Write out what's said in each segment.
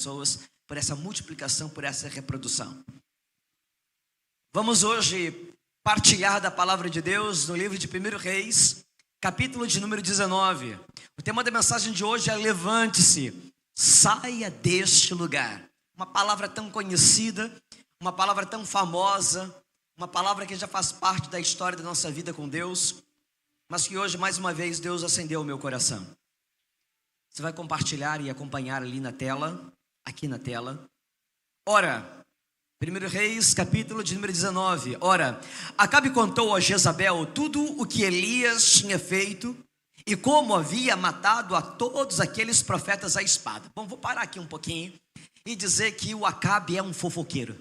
pessoas, por essa multiplicação, por essa reprodução. Vamos hoje partilhar da palavra de Deus no livro de 1 Reis, capítulo de número 19. O tema da mensagem de hoje é: levante-se, saia deste lugar. Uma palavra tão conhecida, uma palavra tão famosa, uma palavra que já faz parte da história da nossa vida com Deus, mas que hoje, mais uma vez, Deus acendeu o meu coração. Você vai compartilhar e acompanhar ali na tela, aqui na tela. Ora, 1 Reis, capítulo de número 19. Ora, Acabe contou a Jezabel tudo o que Elias tinha feito e como havia matado a todos aqueles profetas à espada. Bom, vou parar aqui um pouquinho e dizer que o Acabe é um fofoqueiro.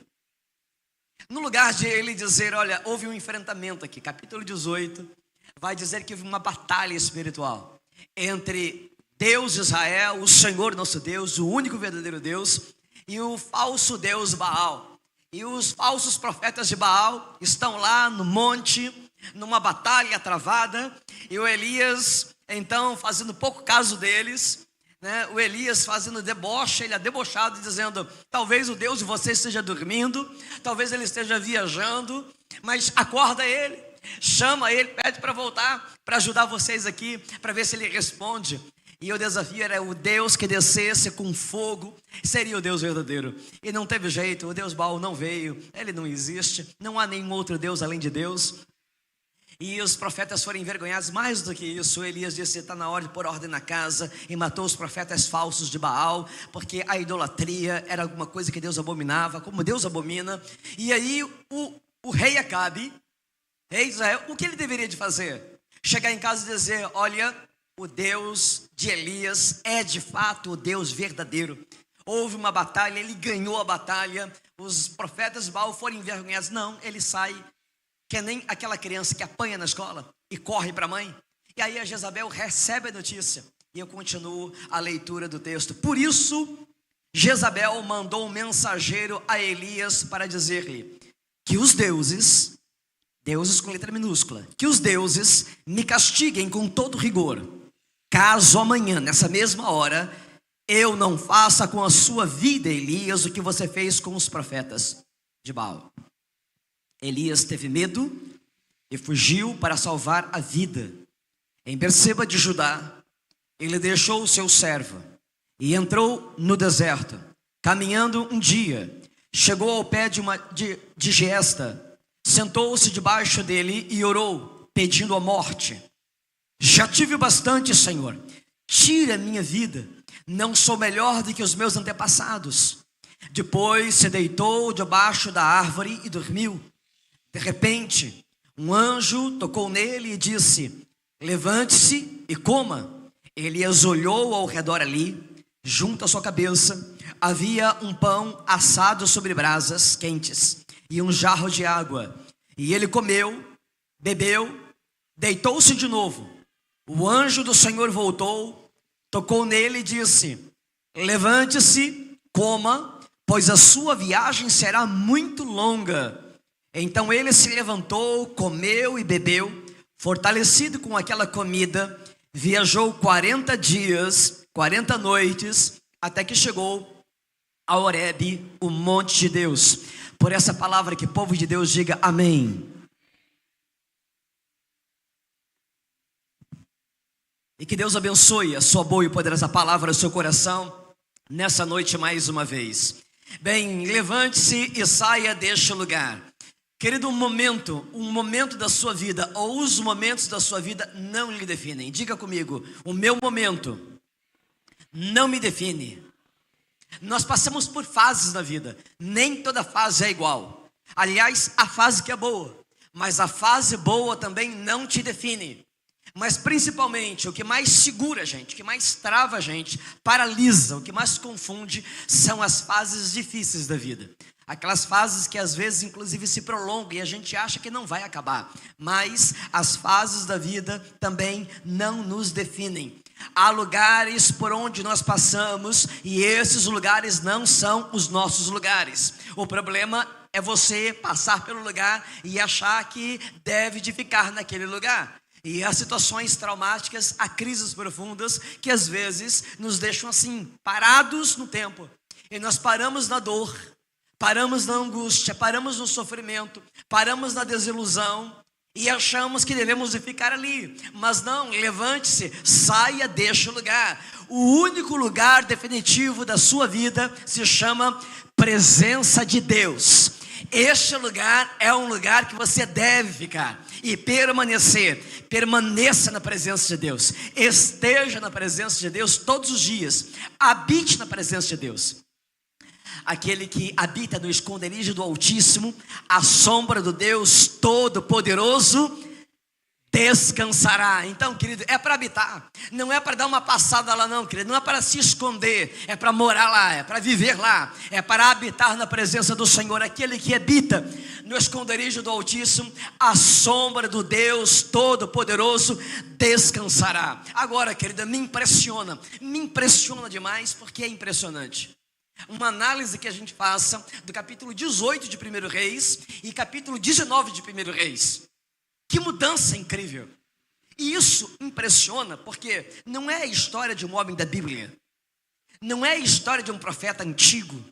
No lugar de ele dizer, olha, houve um enfrentamento aqui, capítulo 18, vai dizer que houve uma batalha espiritual entre Deus de Israel, o Senhor nosso Deus, o único verdadeiro Deus, e o falso Deus Baal. E os falsos profetas de Baal estão lá no monte, numa batalha travada, e o Elias, então, fazendo pouco caso deles, né? O Elias fazendo deboche, ele é debochado, dizendo, talvez o Deus de você esteja dormindo, talvez ele esteja viajando, mas acorda ele, chama ele, pede para voltar, para ajudar vocês aqui, para ver se ele responde. E o desafio era o Deus que descesse com fogo, seria o Deus verdadeiro. E não teve jeito, o Deus Baal não veio, ele não existe, não há nenhum outro Deus além de Deus. E os profetas foram envergonhados. Mais do que isso, Elias disse, está na hora de pôr ordem na casa, e matou os profetas falsos de Baal, porque a idolatria era alguma coisa que Deus abominava, como Deus abomina. E aí o rei Acabe, rei de Israel, o que ele deveria de fazer? Chegar em casa e dizer, olha, o Deus de Elias é de fato o Deus verdadeiro. Houve uma batalha, ele ganhou a batalha, os profetas de Baal foram envergonhados. Não, ele sai, que é nem aquela criança que apanha na escola e corre para a mãe. E aí a Jezabel recebe a notícia. E eu continuo a leitura do texto. Por isso, Jezabel mandou um mensageiro a Elias para dizer-lhe que os deuses, deuses com letra minúscula, que os deuses me castiguem com todo rigor, caso amanhã, nessa mesma hora, eu não faça com a sua vida, Elias, o que você fez com os profetas de Baal. Elias teve medo e fugiu para salvar a vida. Em Berseba de Judá, ele deixou o seu servo e entrou no deserto. Caminhando um dia, chegou ao pé de Giesta, sentou-se debaixo dele e orou, pedindo a morte. Já tive bastante, Senhor, tira a minha vida, não sou melhor do que os meus antepassados. Depois se deitou debaixo da árvore e dormiu. De repente, um anjo tocou nele e disse, levante-se e coma. Elias olhou ao redor ali, junto à sua cabeça, havia um pão assado sobre brasas quentes e um jarro de água. E ele comeu, bebeu, deitou-se de novo. O anjo do Senhor voltou, tocou nele e disse, levante-se, coma, pois a sua viagem será muito longa. Então ele se levantou, comeu e bebeu, fortalecido com aquela comida, viajou 40 dias, 40 noites, até que chegou a Horebe, o monte de Deus. Por essa palavra que o povo de Deus diga amém. E que Deus abençoe a sua boa e poderosa palavra, o seu coração, nessa noite mais uma vez. Bem, levante-se e saia deste lugar. Querido, um momento da sua vida, ou os momentos da sua vida não lhe definem. Diga comigo, o meu momento não me define. Nós passamos por fases na vida, nem toda fase é igual. Aliás, a fase que é boa, mas a fase boa também não te define. Mas principalmente, o que mais segura a gente, o que mais trava a gente, paralisa, o que mais confunde, são as fases difíceis da vida. Aquelas fases que às vezes inclusive se prolongam e a gente acha que não vai acabar. Mas as fases da vida também não nos definem. Há lugares por onde nós passamos e esses lugares não são os nossos lugares. O problema é você passar pelo lugar e achar que deve de ficar naquele lugar. E há situações traumáticas, há crises profundas que às vezes nos deixam assim, parados no tempo. E nós paramos na dor, paramos na angústia, paramos no sofrimento, paramos na desilusão e achamos que devemos ficar ali. Mas não, levante-se, saia deste lugar. O único lugar definitivo da sua vida se chama presença de Deus. Este lugar é um lugar que você deve ficar e permanecer. Permaneça na presença de Deus. Esteja na presença de Deus todos os dias. Habite na presença de Deus. Aquele que habita no esconderijo do Altíssimo, à sombra do Deus Todo-Poderoso, descansará. Então, querido, é para habitar, não é para dar uma passada lá não, querido, não é para se esconder, é para morar lá, é para viver lá, é para habitar na presença do Senhor. Aquele que habita no esconderijo do Altíssimo, à sombra do Deus Todo-Poderoso, descansará. Agora, querida, me impressiona demais, porque é impressionante. Uma análise que a gente faça do capítulo 18 de 1 Reis e capítulo 19 de 1 Reis. Que mudança incrível! E isso impressiona porque não é a história de um homem da Bíblia, não é a história de um profeta antigo,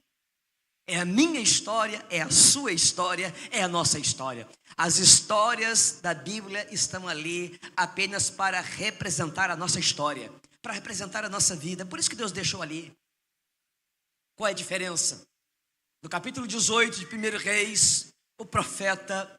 é a minha história, é a sua história, é a nossa história. As histórias da Bíblia estão ali apenas para representar a nossa história, para representar a nossa vida. Por isso que Deus deixou ali. Qual é a diferença? No capítulo 18 de 1 Reis, o profeta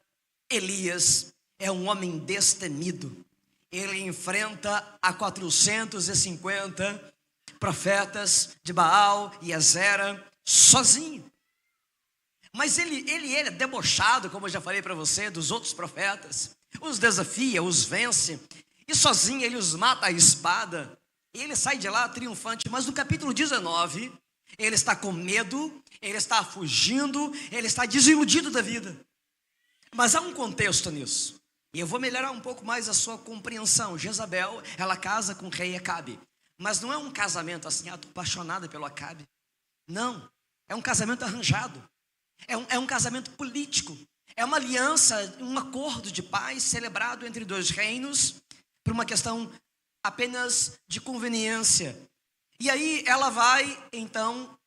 Elias é um homem destemido. Ele enfrenta a 450 profetas de Baal e Azera sozinho. Mas ele é debochado, como eu já falei para você, dos outros profetas. Os desafia, os vence. E sozinho ele os mata à espada. E ele sai de lá triunfante. Mas no capítulo 19... ele está com medo, ele está fugindo, ele está desiludido da vida. Mas há um contexto nisso. E eu vou melhorar um pouco mais a sua compreensão. Jezabel, ela casa com o rei Acabe. Mas não é um casamento assim, estou apaixonada pelo Acabe. Não, é um casamento arranjado. É um casamento político. É uma aliança, um acordo de paz celebrado entre dois reinos por uma questão apenas de conveniência. E aí ela vai, então,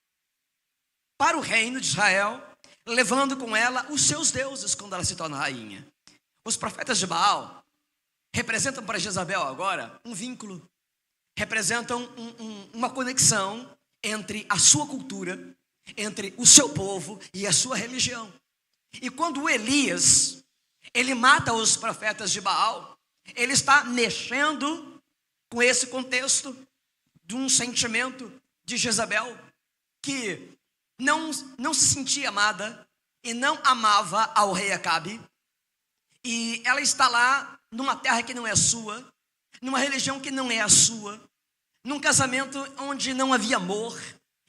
para o reino de Israel, levando com ela os seus deuses quando ela se torna rainha. Os profetas de Baal representam para Jezabel agora um vínculo, representam uma conexão entre a sua cultura, entre o seu povo e a sua religião. E quando Elias, ele mata os profetas de Baal, ele está mexendo com esse contexto de um sentimento de Jezabel, que não se sentia amada e não amava ao rei Acabe. E ela está lá numa terra que não é sua, numa religião que não é a sua, num casamento onde não havia amor.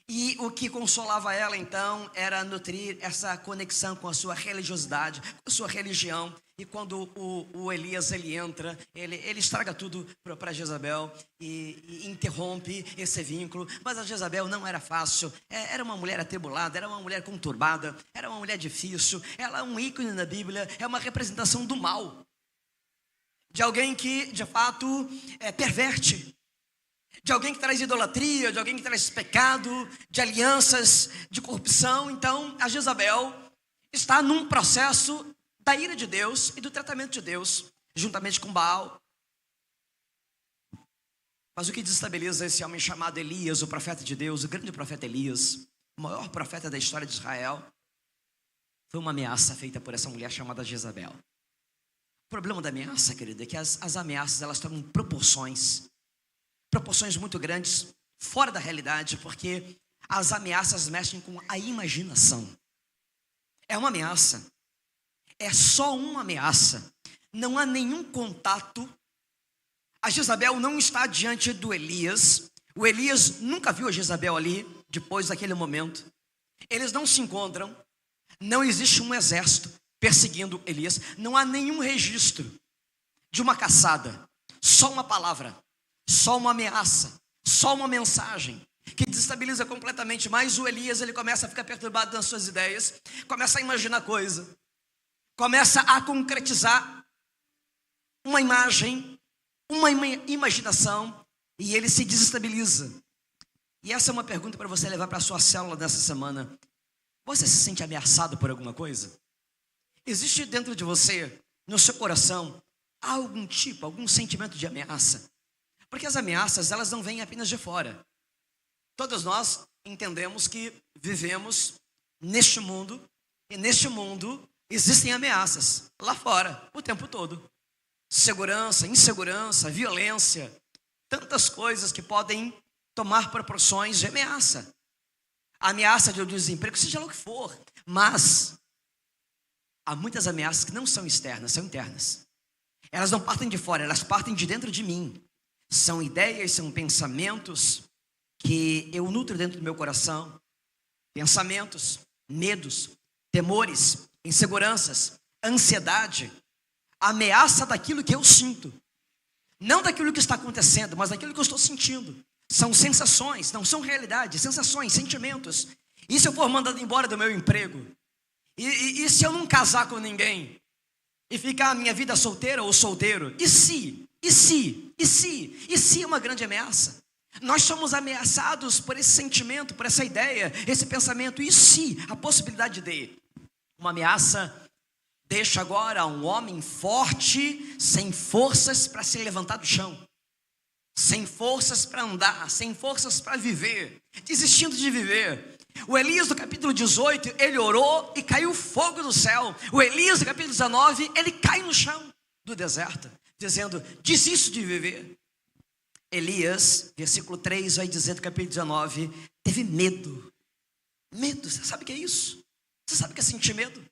E o que consolava ela então era nutrir essa conexão com a sua religiosidade, com a sua religião. E quando o Elias ele entra, ele estraga tudo para Jezabel e interrompe esse vínculo. Mas a Jezabel não era fácil, era uma mulher atribulada, era uma mulher conturbada, era uma mulher difícil. Ela é um ícone na Bíblia, é uma representação do mal, de alguém que de fato perverte, de alguém que traz idolatria, de alguém que traz pecado, de alianças, de corrupção. Então a Jezabel está num processo da ira de Deus e do tratamento de Deus, juntamente com Baal. Mas o que desestabiliza esse homem chamado Elias, o profeta de Deus, o grande profeta Elias, o maior profeta da história de Israel, foi uma ameaça feita por essa mulher chamada Jezabel. O problema da ameaça, querida, é que as ameaças elas tomam proporções muito grandes, fora da realidade, porque as ameaças mexem com a imaginação. É uma ameaça. É só uma ameaça, não há nenhum contato. A Jezabel não está diante do Elias. O Elias nunca viu a Jezabel ali, depois daquele momento. Eles não se encontram, não existe um exército perseguindo Elias. Não há nenhum registro de uma caçada, só uma palavra, só uma ameaça, só uma mensagem que desestabiliza completamente. Mas o Elias ele começa a ficar perturbado nas suas ideias, começa a imaginar coisa. Começa a concretizar uma imagem, uma imaginação, e ele se desestabiliza. E essa é uma pergunta para você levar para a sua célula dessa semana. Você se sente ameaçado por alguma coisa? Existe dentro de você, no seu coração, algum sentimento de ameaça? Porque as ameaças, elas não vêm apenas de fora. Todos nós entendemos que vivemos neste mundo, e neste mundo existem ameaças lá fora, o tempo todo. Segurança, insegurança, violência, tantas coisas que podem tomar proporções de ameaça. A ameaça de desemprego, seja lá o que for. Mas há muitas ameaças que não são externas, são internas. Elas não partem de fora, elas partem de dentro de mim. São ideias, são pensamentos que eu nutro dentro do meu coração. Pensamentos, medos, temores, inseguranças, ansiedade. Ameaça daquilo que eu sinto. Não daquilo que está acontecendo, mas daquilo que eu estou sentindo. São sensações, não são realidade, sensações, sentimentos. E se eu for mandado embora do meu emprego? E se eu não casar com ninguém? E ficar a minha vida solteira ou solteiro? E se é uma grande ameaça? Nós somos ameaçados por esse sentimento, por essa ideia, esse pensamento. E se a possibilidade de uma ameaça deixa agora um homem forte, sem forças para se levantar do chão, sem forças para andar, sem forças para viver, desistindo de viver. O Elias do capítulo 18, ele orou e caiu fogo do céu. O Elias do capítulo 19, ele cai no chão do deserto, dizendo, desisto de viver. Elias, versículo 3, vai dizer do capítulo 19, teve medo. Medo, você sabe o que é isso? Você sabe o que é sentir medo?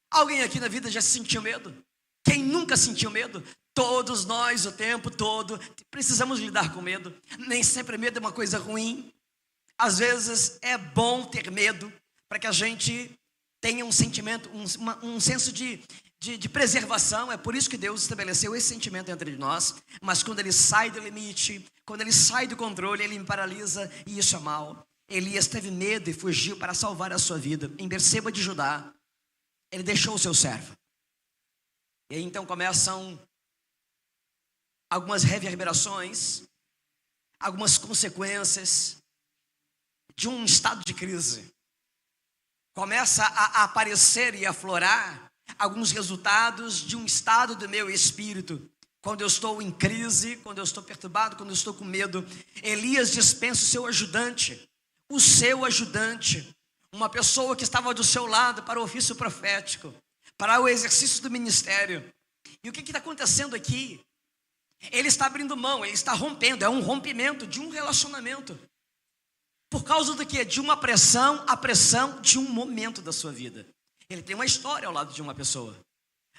Alguém aqui na vida já sentiu medo? Quem nunca sentiu medo? Todos nós, o tempo todo, precisamos lidar com medo. Nem sempre medo é uma coisa ruim. Às vezes é bom ter medo, para que a gente tenha um sentimento, um senso de preservação. É por isso que Deus estabeleceu esse sentimento entre nós. Mas quando ele sai do limite, quando ele sai do controle, ele me paralisa, e isso é mal. Elias teve medo e fugiu para salvar a sua vida. Em Berseba de Judá, ele deixou o seu servo. E aí então começam algumas reverberações, algumas consequências de um estado de crise. Começa a aparecer e aflorar alguns resultados de um estado do meu espírito. Quando eu estou em crise, quando eu estou perturbado, quando eu estou com medo, Elias dispensa o seu ajudante, uma pessoa que estava do seu lado para o ofício profético, para o exercício do ministério. E o que está acontecendo aqui? Ele está abrindo mão, ele está rompendo, é um rompimento de um relacionamento. Por causa do quê? De uma pressão, a pressão de um momento da sua vida. Ele tem uma história ao lado de uma pessoa.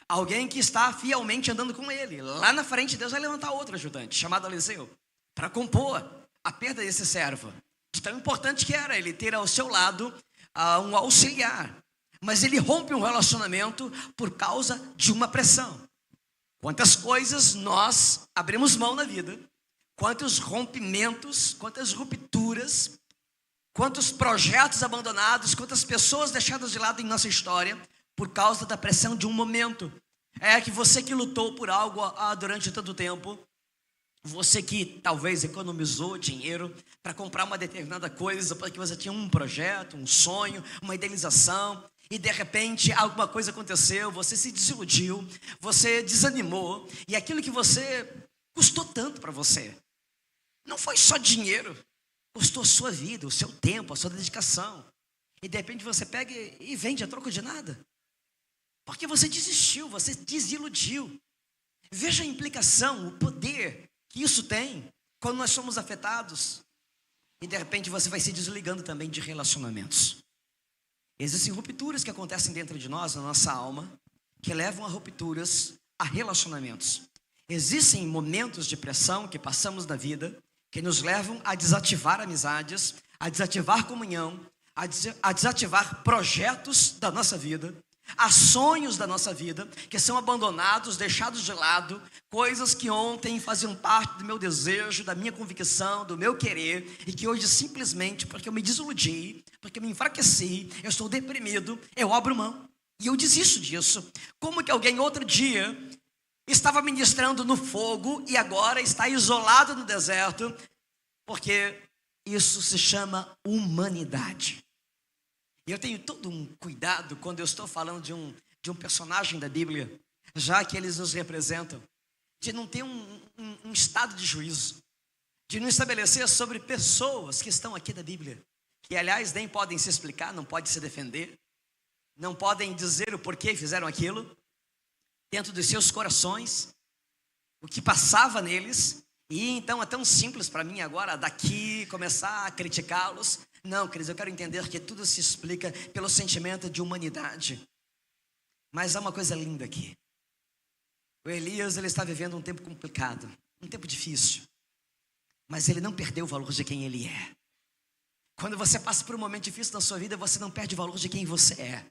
Alguém que está fielmente andando com ele. Lá na frente, Deus vai levantar outro ajudante, chamado Eliseu, para compor a perda desse servo. De tão importante que era ele ter ao seu lado um auxiliar. Mas ele rompe um relacionamento por causa de uma pressão. Quantas coisas nós abrimos mão na vida, quantos rompimentos, quantas rupturas, quantos projetos abandonados, quantas pessoas deixadas de lado em nossa história, por causa da pressão de um momento. É que você que lutou por algo durante tanto tempo, você que talvez economizou dinheiro para comprar uma determinada coisa, porque você tinha um projeto, um sonho, uma idealização, e de repente alguma coisa aconteceu, você se desiludiu, você desanimou, e aquilo que você custou tanto para você, não foi só dinheiro, custou a sua vida, o seu tempo, a sua dedicação, e de repente você pega e vende a troco de nada, porque você desistiu, você desiludiu. Veja a implicação, o poder que isso tem quando nós somos afetados, e de repente você vai se desligando também de relacionamentos. Existem rupturas que acontecem dentro de nós, na nossa alma, que levam a rupturas, a relacionamentos. Existem momentos de pressão que passamos na vida, que nos levam a desativar amizades, a desativar comunhão, a desativar projetos da nossa vida, há sonhos da nossa vida que são abandonados, deixados de lado, coisas que ontem faziam parte do meu desejo, da minha convicção, do meu querer, e que hoje simplesmente, porque eu me desiludi, porque eu me enfraqueci, eu estou deprimido, eu abro mão e eu desisto disso. Como que alguém outro dia estava ministrando no fogo e agora está isolado no deserto, porque Isso se chama humanidade. E eu tenho todo um cuidado quando eu estou falando de um personagem da Bíblia, já que eles nos representam, de não ter um estado de juízo, de não estabelecer sobre pessoas que estão aqui da Bíblia, que aliás nem podem se explicar, não podem se defender, não podem dizer o porquê fizeram aquilo, dentro dos seus corações, o que passava neles. E então é tão simples para mim agora daqui começar a criticá-los. Não, queridos, eu quero entender que tudo se explica pelo sentimento de humanidade. Mas há uma coisa linda aqui. O Elias, ele está vivendo um tempo complicado, um tempo difícil, mas ele não perdeu o valor de quem ele é. Quando você passa por um momento difícil na sua vida, você não perde o valor de quem você é.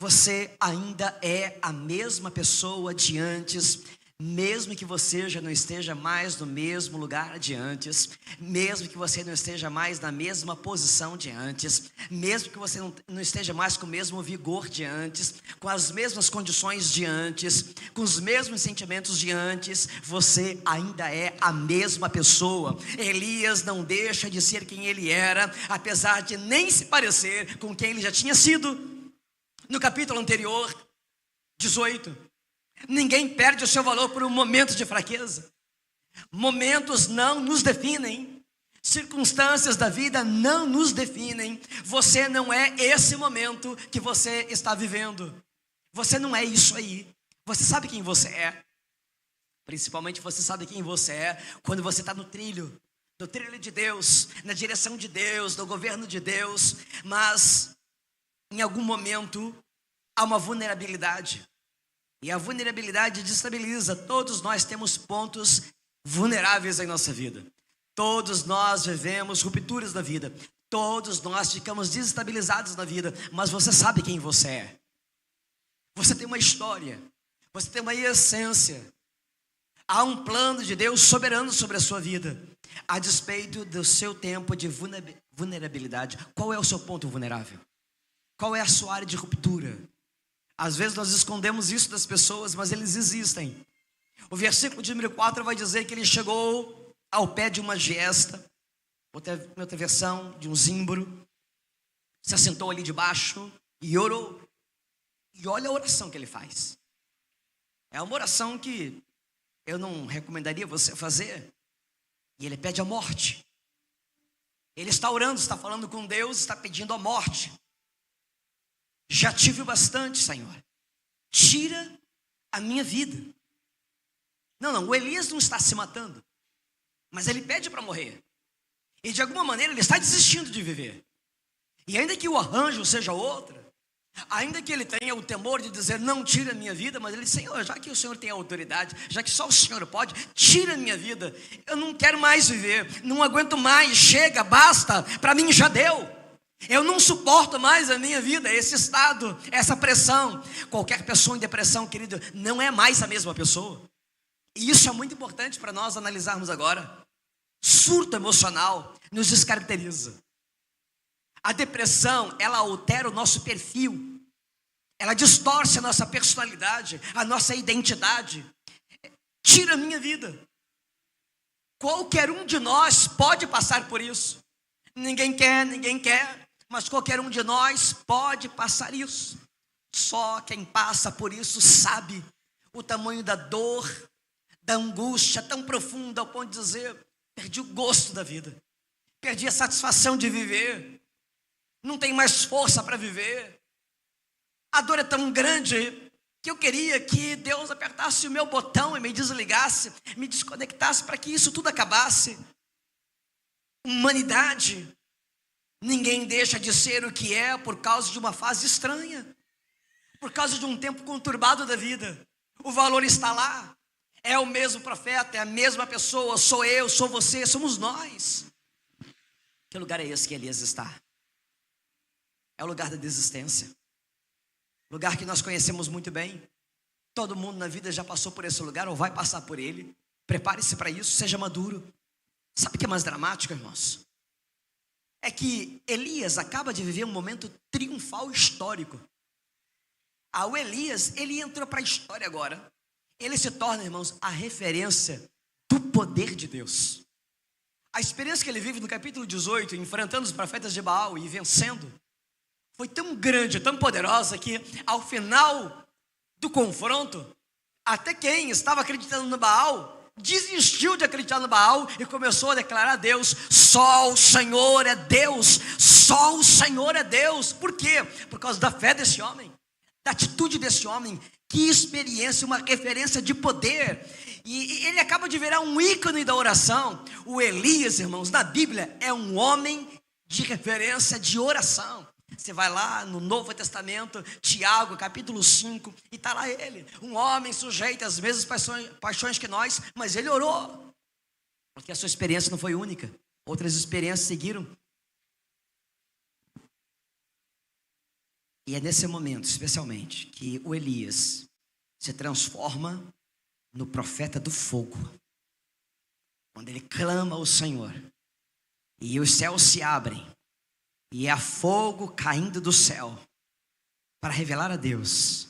Você ainda é a mesma pessoa de antes, mesmo que você já não esteja mais no mesmo lugar de antes, mesmo que você não esteja mais na mesma posição de antes, mesmo que você não esteja mais com o mesmo vigor de antes, com as mesmas condições de antes, com os mesmos sentimentos de antes, você ainda é a mesma pessoa. Elias não deixa de ser quem ele era, apesar de nem se parecer com quem ele já tinha sido. No capítulo anterior, 18, ninguém perde o seu valor por um momento de fraqueza. Momentos não nos definem. Circunstâncias da vida não nos definem. Você não é esse momento que você está vivendo. Você não é isso aí. Você sabe quem você é. Principalmente você sabe quem você é quando você está no trilho de Deus, na direção de Deus, no governo de Deus. Mas em algum momento há uma vulnerabilidade. E a vulnerabilidade desestabiliza. Todos nós temos pontos vulneráveis em nossa vida. Todos nós vivemos rupturas na vida. Todos nós ficamos desestabilizados na vida. Mas você sabe quem você é. Você tem uma história. Você tem uma essência. Há um plano de Deus soberano sobre a sua vida, a despeito do seu tempo de vulnerabilidade. Qual é o seu ponto vulnerável? Qual é a sua área de ruptura? Às vezes nós escondemos isso das pessoas, mas eles existem. O versículo de número 4 vai dizer que ele chegou ao pé de uma giesta, outra versão, de um zimbro, se assentou ali debaixo e orou. E olha a oração que ele faz. É uma oração que eu não recomendaria você fazer. E ele pede a morte. Ele está orando, está falando com Deus, está pedindo a morte. Já tive bastante, Senhor. Tira a minha vida. Não, o Elias não está se matando, mas ele pede para morrer. E de alguma maneira ele está desistindo de viver. E ainda que o arranjo seja outra, ainda que ele tenha o temor de dizer, não tira a minha vida, mas ele diz, Senhor, já que o Senhor tem autoridade, já que só o Senhor pode, tira a minha vida. Eu não quero mais viver, não aguento mais, chega, basta, para mim já deu. Eu não suporto mais a minha vida, esse estado, essa pressão. Qualquer pessoa em depressão, querido, não é mais a mesma pessoa. E isso é muito importante para nós analisarmos agora. Surto emocional nos descaracteriza. A depressão, ela altera o nosso perfil. Ela distorce a nossa personalidade, a nossa identidade. Tira a minha vida. Qualquer um de nós pode passar por isso. Ninguém quer, mas qualquer um de nós pode passar isso. Só quem passa por isso sabe o tamanho da dor, da angústia tão profunda ao ponto de dizer, perdi o gosto da vida, perdi a satisfação de viver, não tenho mais força para viver. A dor é tão grande que eu queria que Deus apertasse o meu botão e me desligasse, me desconectasse para que isso tudo acabasse. Humanidade. Ninguém deixa de ser o que é por causa de uma fase estranha, por causa de um tempo conturbado da vida. O valor está lá. É o mesmo profeta, é a mesma pessoa, sou eu, sou você, somos nós. Que lugar é esse que Elias está? É o lugar da desistência. Lugar que nós conhecemos muito bem. Todo mundo na vida já passou por esse lugar ou vai passar por ele. Prepare-se para isso, seja maduro. Sabe o que é mais dramático, irmãos? É que Elias acaba de viver um momento triunfal histórico. O Elias, ele entrou para a história agora. Ele se torna, irmãos, a referência do poder de Deus. A experiência que ele vive no capítulo 18, enfrentando os profetas de Baal e vencendo, foi tão grande, tão poderosa, que ao final do confronto, até quem estava acreditando no Baal desistiu de acreditar no Baal e começou a declarar a Deus: só o Senhor é Deus, só o Senhor é Deus. Por quê? Por causa da fé desse homem, da atitude desse homem. Que experiência, uma referência de poder. E ele acaba de virar um ícone da oração. O Elias, irmãos, na Bíblia é um homem de referência de oração. Você vai lá no Novo Testamento, Tiago, capítulo 5, e está lá ele, um homem sujeito às mesmas paixões que nós, mas ele orou, porque a sua experiência não foi única, outras experiências seguiram. E é nesse momento, especialmente, que o Elias se transforma no profeta do fogo, quando ele clama ao Senhor, e os céus se abrem, e há fogo caindo do céu, para revelar a Deus.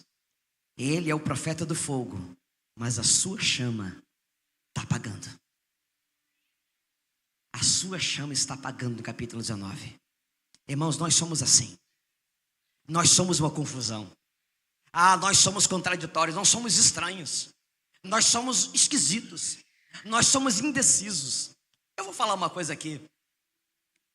Ele é o profeta do fogo, mas a sua chama está apagando. A sua chama está apagando no capítulo 19. Irmãos, nós somos assim. Nós somos uma confusão. Nós somos contraditórios, nós somos estranhos. Nós somos esquisitos. Nós somos indecisos. Eu vou falar uma coisa aqui,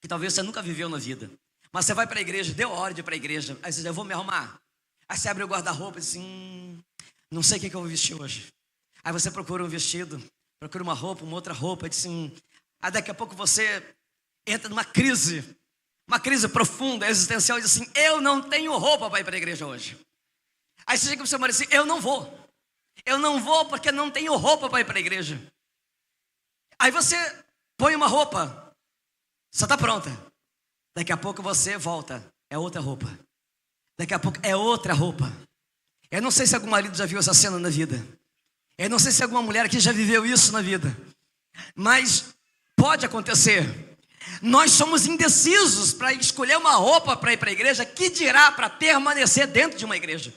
que talvez você nunca viveu na vida. Mas você vai para a igreja, deu hora de ir para a igreja. Aí você diz: eu vou me arrumar. Aí você abre o guarda-roupa e diz assim: não sei o que eu vou vestir hoje. Aí você procura um vestido, procura uma roupa, uma outra roupa, e diz assim. Aí daqui a pouco você entra numa crise profunda, existencial, e diz assim: eu não tenho roupa para ir para a igreja hoje. Aí você chega para o seu marido e diz assim: eu não vou porque não tenho roupa para ir para a igreja. Aí você põe uma roupa, você está pronta. Daqui a pouco você volta, é outra roupa. Daqui a pouco é outra roupa. Eu não sei se algum marido já viu essa cena na vida. Eu não sei se alguma mulher aqui já viveu isso na vida. Mas pode acontecer. Nós somos indecisos para escolher uma roupa para ir para a igreja, que dirá para permanecer dentro de uma igreja.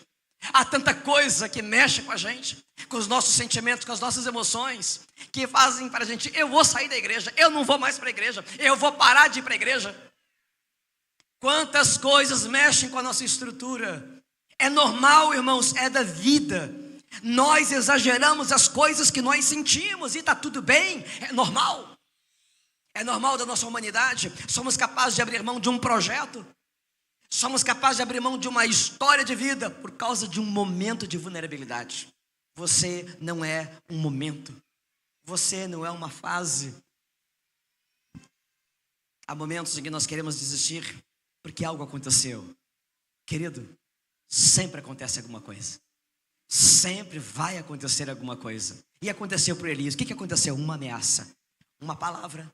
Há tanta coisa que mexe com a gente, com os nossos sentimentos, com as nossas emoções, que fazem para a gente: eu vou sair da igreja, eu não vou mais para a igreja, eu vou parar de ir para a igreja. Quantas coisas mexem com a nossa estrutura. É normal, irmãos, é da vida. Nós exageramos as coisas que nós sentimos e está tudo bem, é normal. É normal da nossa humanidade. Somos capazes de abrir mão de um projeto. Somos capazes de abrir mão de uma história de vida por causa de um momento de vulnerabilidade. Você não é um momento. Você não é uma fase. Há momentos em que nós queremos desistir porque algo aconteceu. Querido, sempre acontece alguma coisa. Sempre vai acontecer alguma coisa. E aconteceu para Elias. O que aconteceu? Uma ameaça. Uma palavra.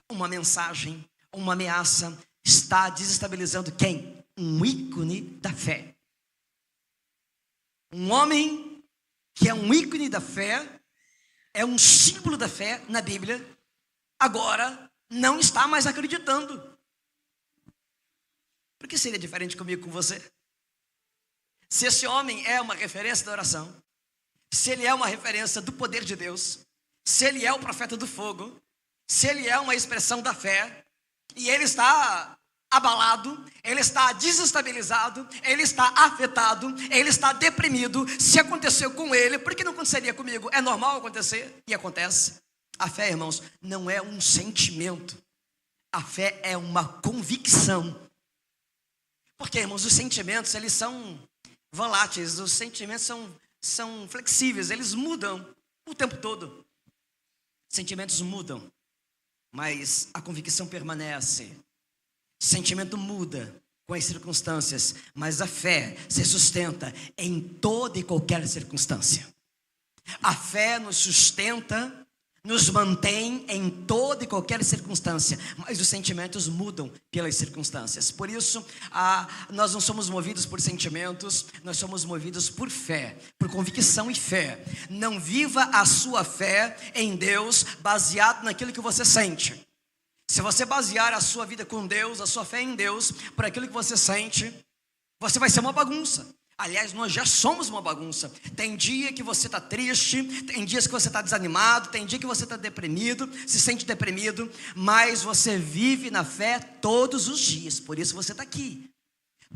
Uma mensagem. Uma ameaça. Está desestabilizando quem? Um ícone da fé. Um homem que é um ícone da fé, é um símbolo da fé na Bíblia, agora não está mais acreditando. Por que seria diferente comigo, com você? Se esse homem é uma referência da oração, se ele é uma referência do poder de Deus, se ele é o profeta do fogo, se ele é uma expressão da fé, e ele está abalado, ele está desestabilizado, ele está afetado, ele está deprimido. Se aconteceu com ele, por que não aconteceria comigo? É normal acontecer, e acontece. A fé, irmãos, não é um sentimento. A fé é uma convicção. Porque, irmãos, os sentimentos, eles são voláteis, os sentimentos são flexíveis, eles mudam o tempo todo. Sentimentos mudam, mas a convicção permanece. Sentimento muda com as circunstâncias, mas a fé se sustenta em toda e qualquer circunstância. A fé nos sustenta, nos mantém em toda e qualquer circunstância, mas os sentimentos mudam pelas circunstâncias. Por isso, nós não somos movidos por sentimentos, nós somos movidos por fé, por convicção e fé. Não viva a sua fé em Deus baseado naquilo que você sente. Se você basear a sua vida com Deus, a sua fé em Deus, por aquilo que você sente, você vai ser uma bagunça. Aliás, nós já somos uma bagunça. Tem dia que você está triste, tem dias que você está desanimado, tem dia que você está deprimido, se sente deprimido, mas você vive na fé todos os dias. Por isso você está aqui.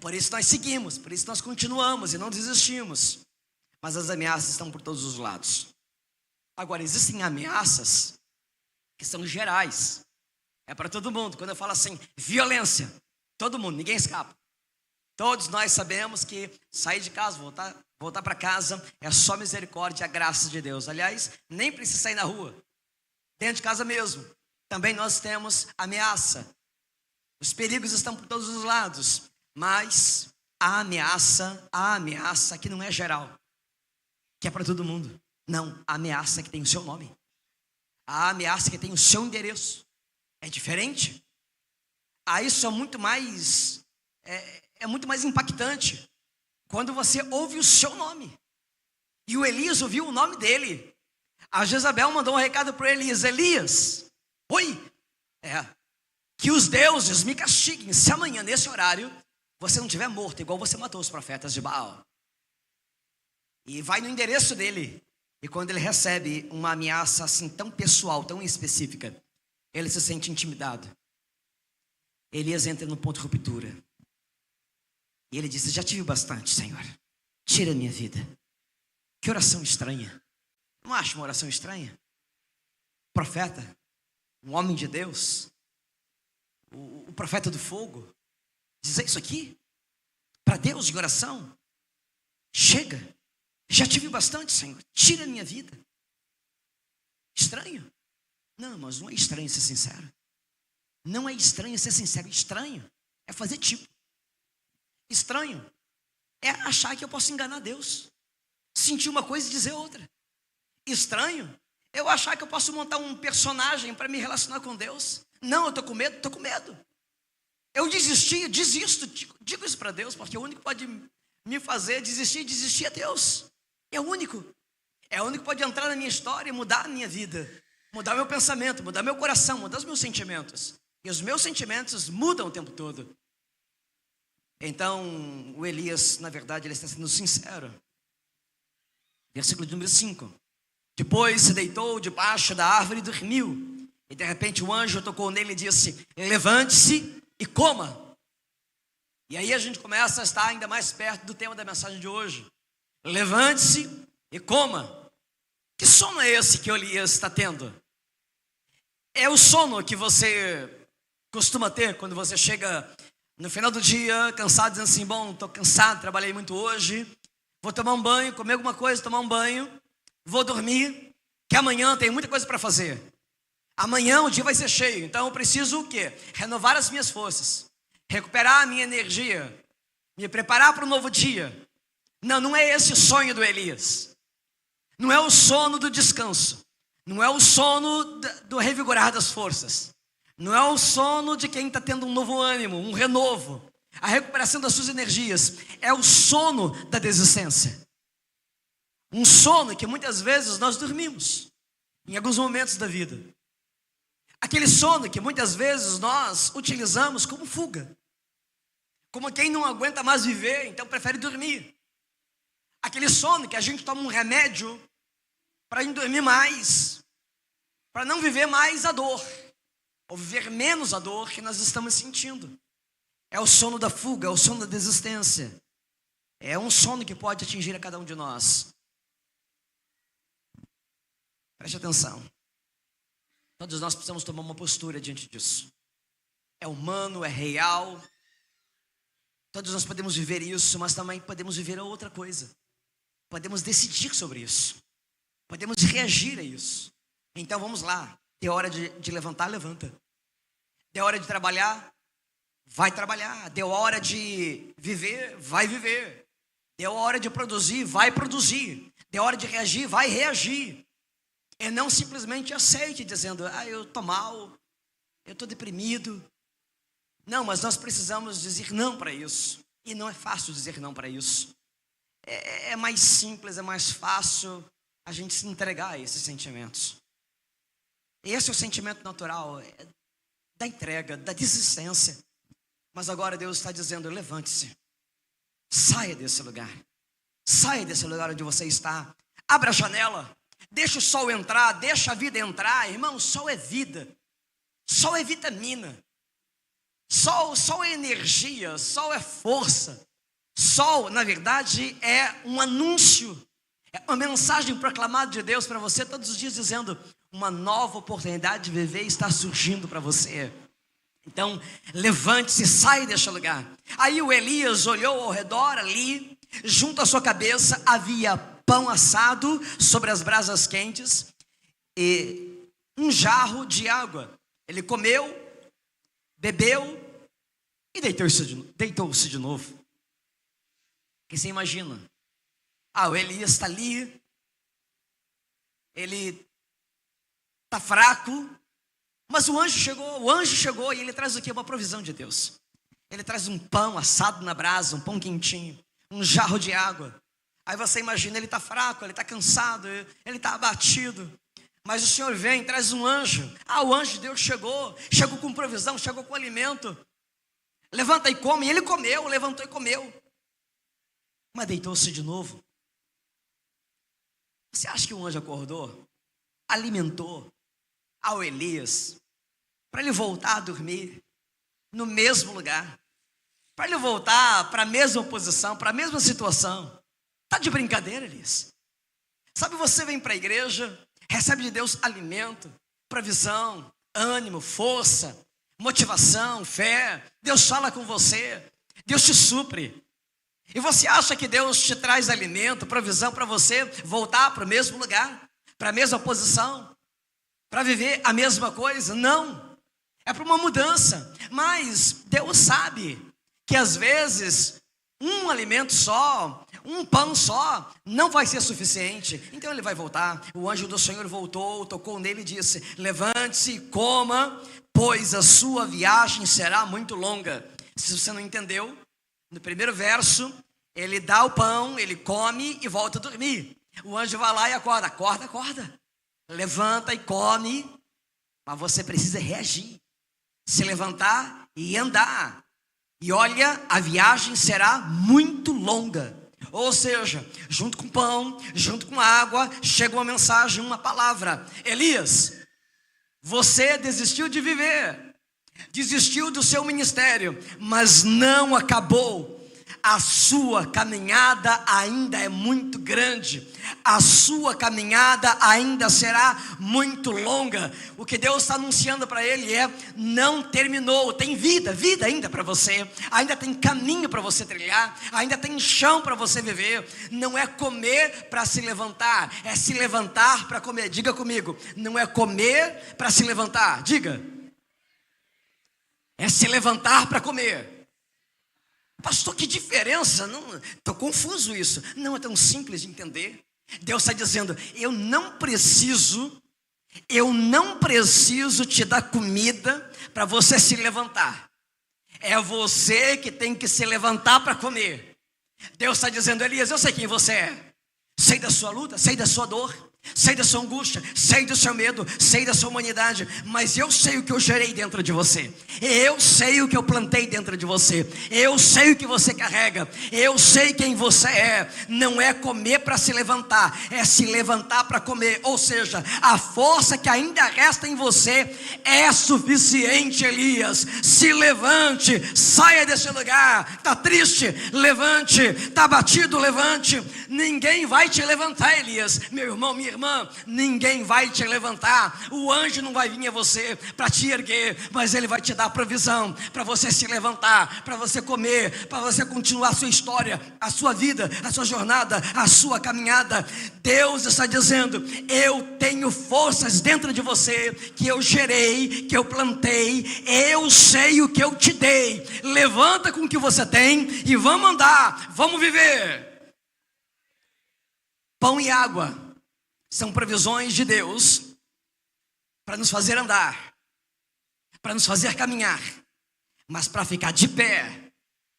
Por isso nós seguimos, por isso nós continuamos e não desistimos. Mas as ameaças estão por todos os lados. Agora, existem ameaças que são gerais. É para todo mundo. Quando eu falo assim, violência, todo mundo, ninguém escapa. Todos nós sabemos que sair de casa, voltar para casa, é só misericórdia e a graça de Deus. Aliás, nem precisa sair na rua. Dentro de casa mesmo. Também nós temos ameaça. Os perigos estão por todos os lados. Mas a ameaça que não é geral, que é para todo mundo. Não, a ameaça que tem o seu nome. A ameaça que tem o seu endereço. É diferente. Isso é muito mais impactante quando você ouve o seu nome. E o Elias ouviu o nome dele. A Jezabel mandou um recado para o Elias: Elias, oi, que os deuses me castiguem se amanhã nesse horário você não tiver morto, igual você matou os profetas de Baal. E vai no endereço dele. E quando ele recebe uma ameaça assim tão pessoal, tão específica, ele se sente intimidado. Elias entra no ponto de ruptura. E ele disse: já tive bastante, Senhor. Tira a minha vida. Que oração estranha. Não acha uma oração estranha? Profeta, um homem de Deus, o profeta do fogo, dizer isso aqui para Deus em oração. Chega. Já tive bastante, Senhor. Tira a minha vida. Estranho? Não, mas não é estranho ser sincero. Não é estranho ser sincero. Estranho é fazer tipo. Estranho é achar que eu posso enganar Deus. Sentir uma coisa e dizer outra. Estranho é eu achar que eu posso montar um personagem para me relacionar com Deus. Não, eu estou com medo, estou com medo. Eu desisto. Digo isso para Deus, porque o único que pode me fazer desistir é Deus. É o único. É o único que pode entrar na minha história e mudar a minha vida. Mudar meu pensamento, mudar meu coração, mudar os meus sentimentos. E os meus sentimentos mudam o tempo todo. Então, o Elias, na verdade, ele está sendo sincero. Versículo de número 5. Depois se deitou debaixo da árvore e dormiu. E de repente o anjo tocou nele e disse: levante-se e coma. E aí a gente começa a estar ainda mais perto do tema da mensagem de hoje. Levante-se e coma. Que sono é esse que Elias está tendo? É o sono que você costuma ter quando você chega no final do dia, cansado, dizendo assim: bom, estou cansado, trabalhei muito hoje, vou tomar um banho, comer alguma coisa, tomar um banho, vou dormir, que amanhã tem muita coisa para fazer. Amanhã o dia vai ser cheio, então eu preciso o quê? Renovar as minhas forças, recuperar a minha energia, me preparar para um novo dia. Não, não é esse o sonho do Elias. Não é o sono do descanso. Não é o sono do revigorar das forças. Não é o sono de quem está tendo um novo ânimo, um renovo, a recuperação das suas energias. É o sono da desistência. Um sono que muitas vezes nós dormimos, em alguns momentos da vida. Aquele sono que muitas vezes nós utilizamos como fuga. Como quem não aguenta mais viver, então prefere dormir. Aquele sono que a gente toma um remédio para não dormir mais, para não viver mais a dor, ou viver menos a dor que nós estamos sentindo. É o sono da fuga, é o sono da desistência. É um sono que pode atingir a cada um de nós. Preste atenção. Todos nós precisamos tomar uma postura diante disso. É humano, é real. Todos nós podemos viver isso, mas também podemos viver a outra coisa. Podemos decidir sobre isso. Podemos reagir a isso. Então vamos lá. Deu hora de levantar, levanta. Deu hora de trabalhar, vai trabalhar. Deu hora de viver, vai viver. Deu hora de produzir, vai produzir. Deu hora de reagir, vai reagir. E não simplesmente aceite dizendo: eu estou mal, eu estou deprimido. Não, mas nós precisamos dizer não para isso. E não é fácil dizer não para isso. É mais simples, é mais fácil a gente se entregar a esses sentimentos. Esse é o sentimento natural, da entrega, da desistência. Mas agora Deus está dizendo: levante-se, saia desse lugar, Saia desse lugar onde você está. Abra a janela. Deixa o sol entrar, deixa a vida entrar. Irmão, sol é vida. Sol é vitamina. Sol é energia, sol é força. Sol, na verdade, é um anúncio. É uma mensagem proclamada de Deus para você todos os dias, dizendo: uma nova oportunidade de viver está surgindo para você. Então, levante-se, saia deste lugar. Aí o Elias olhou ao redor ali, junto à sua cabeça havia pão assado sobre as brasas quentes e um jarro de água. Ele comeu, bebeu e deitou-se de novo. O que você imagina? O Elias está ali, ele está fraco, mas o anjo chegou e ele traz o quê? Uma provisão de Deus. Ele traz um pão assado na brasa, um pão quentinho, um jarro de água. Aí você imagina, ele está fraco, ele está cansado, ele está abatido. Mas o Senhor vem, traz um anjo. O anjo de Deus chegou com provisão, chegou com alimento. Levanta e come. E ele comeu, levantou e comeu. Mas deitou-se de novo. Você acha que o anjo acordou? Alimentou ao Elias para ele voltar a dormir no mesmo lugar, para ele voltar para a mesma posição, para a mesma situação? Está de brincadeira, Elias? Sabe, você vem para a igreja, recebe de Deus alimento, provisão, ânimo, força, motivação, fé. Deus fala com você, Deus te supre. E você acha que Deus te traz alimento, provisão para você voltar para o mesmo lugar, para a mesma posição, para viver a mesma coisa? Não, é para uma mudança. Mas Deus sabe que às vezes um alimento só, um pão só, não vai ser suficiente. Então ele vai voltar. O anjo do Senhor voltou, tocou nele e disse: levante-se e coma, pois a sua viagem será muito longa. Se você não entendeu, no primeiro verso, ele dá o pão, ele come e volta a dormir. O anjo vai lá e acorda. Acorda. Levanta e come. Mas você precisa reagir, se levantar e andar. E olha, a viagem será muito longa. Ou seja, junto com o pão, junto com a água, chega uma mensagem, uma palavra: Elias, você desistiu de viver, desistiu do seu ministério, mas não acabou. A sua caminhada ainda é muito grande, a sua caminhada ainda será muito longa. O que Deus está anunciando para ele é: não terminou, tem vida ainda para você, ainda tem caminho para você trilhar, ainda tem chão para você viver. Não é comer para se levantar, é se levantar para comer. Diga comigo: não é comer para se levantar, diga, é se levantar para comer. Pastor, que diferença? Estou confuso isso. Não é tão simples de entender. Deus está dizendo: eu não preciso te dar comida para você se levantar. É você que tem que se levantar para comer. Deus está dizendo: Elias, eu sei quem você é. Sei da sua luta, sei da sua dor, sei da sua angústia, sei do seu medo, sei da sua humanidade, mas eu sei o que eu gerei dentro de você, eu sei o que eu plantei dentro de você, eu sei o que você carrega, eu sei quem você é. Não é comer para se levantar, é se levantar para comer. Ou seja, a força que ainda resta em você é suficiente. Elias, se levante, saia desse lugar. Está triste? Levante. Está abatido? Levante. Ninguém vai te levantar, Elias. Meu irmão, minha irmã, ninguém vai te levantar. O anjo não vai vir a você para te erguer, mas ele vai te dar provisão para você se levantar, para você comer, para você continuar a sua história, a sua vida, a sua jornada, a sua caminhada. Deus está dizendo: eu tenho forças dentro de você que eu gerei, que eu plantei, eu sei o que eu te dei. Levanta com o que você tem e vamos andar, vamos viver. Pão e água são provisões de Deus para nos fazer andar, para nos fazer caminhar, mas para ficar de pé,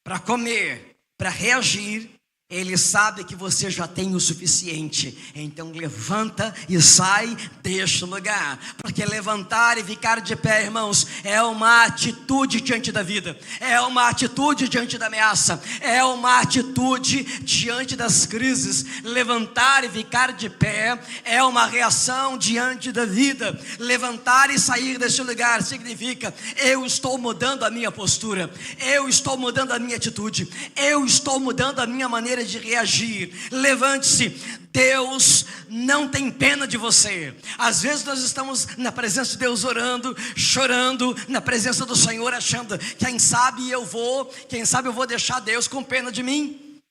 para comer, para reagir, Ele sabe que você já tem o suficiente. Então levanta e sai deste lugar. Porque levantar e ficar de pé, irmãos, é uma atitude diante da vida. É uma atitude diante da ameaça. É uma atitude diante das crises. Levantar e ficar de pé é uma reação diante da vida. Levantar e sair deste lugar significa: eu estou mudando a minha postura. Eu estou mudando a minha atitude. Eu estou mudando a minha maneira de reagir. Levante-se. Deus não tem pena de você. Às vezes nós estamos na presença de Deus orando, chorando, na presença do Senhor, achando: quem sabe eu vou deixar Deus com pena de mim.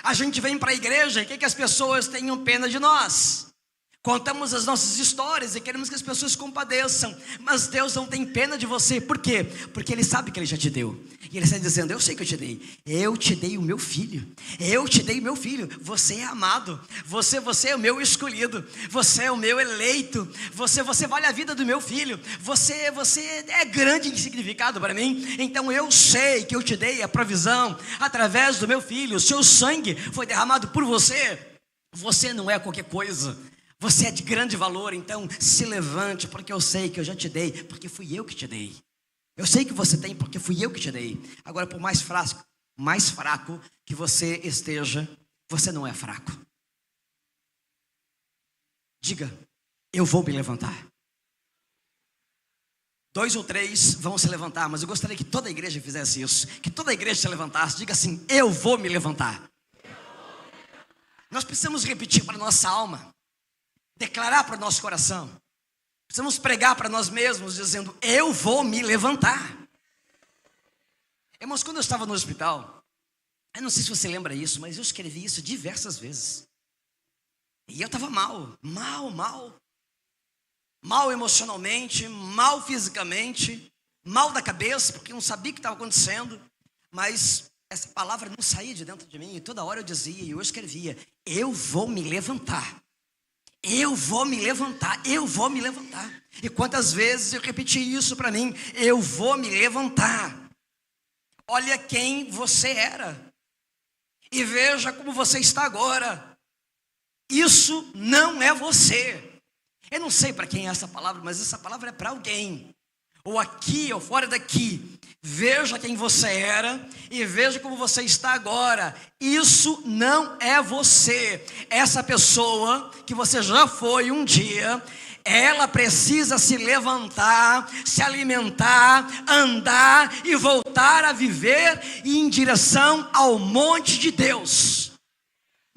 A gente vem para a igreja e quer que as pessoas tenham pena de nós. Contamos as nossas histórias e queremos que as pessoas compadeçam. Mas Deus não tem pena de você. Por quê? Porque Ele sabe que Ele já te deu. E Ele está dizendo: eu sei que eu te dei. Eu te dei o meu filho. Eu te dei o meu filho. Você é amado. Você é o meu escolhido. Você é o meu eleito. Você vale a vida do meu filho. Você é grande em significado para mim. Então eu sei que eu te dei a provisão através do meu filho. O seu sangue foi derramado por você. Você não é qualquer coisa. Você é de grande valor. Então se levante, porque eu sei que eu já te dei, porque fui eu que te dei. Eu sei que você tem, porque fui eu que te dei. Agora, por mais fraco que você esteja, você não é fraco. Diga: eu vou me levantar. 2 ou 3 vão se levantar, mas eu gostaria que toda a igreja fizesse isso. Que toda a igreja se levantasse. Diga assim: eu vou me levantar. Nós precisamos repetir para a nossa alma, declarar para o nosso coração. Precisamos pregar para nós mesmos, dizendo: eu vou me levantar. Irmãos, quando eu estava no hospital, eu não sei se você lembra isso, mas eu escrevi isso diversas vezes. E eu estava mal emocionalmente, mal fisicamente, mal da cabeça, porque eu não sabia o que estava acontecendo. Mas essa palavra não saía de dentro de mim, e toda hora eu dizia, e eu escrevia: eu vou me levantar. Eu vou me levantar, eu vou me levantar. E quantas vezes eu repeti isso para mim: eu vou me levantar. Olha quem você era e veja como você está agora. Isso não é você. Eu não sei para quem é essa palavra, mas essa palavra é para alguém, ou aqui ou fora daqui. Veja quem você era e veja como você está agora. Isso não é você. Essa pessoa que você já foi um dia, ela precisa se levantar, se alimentar, andar e voltar a viver em direção ao monte de Deus.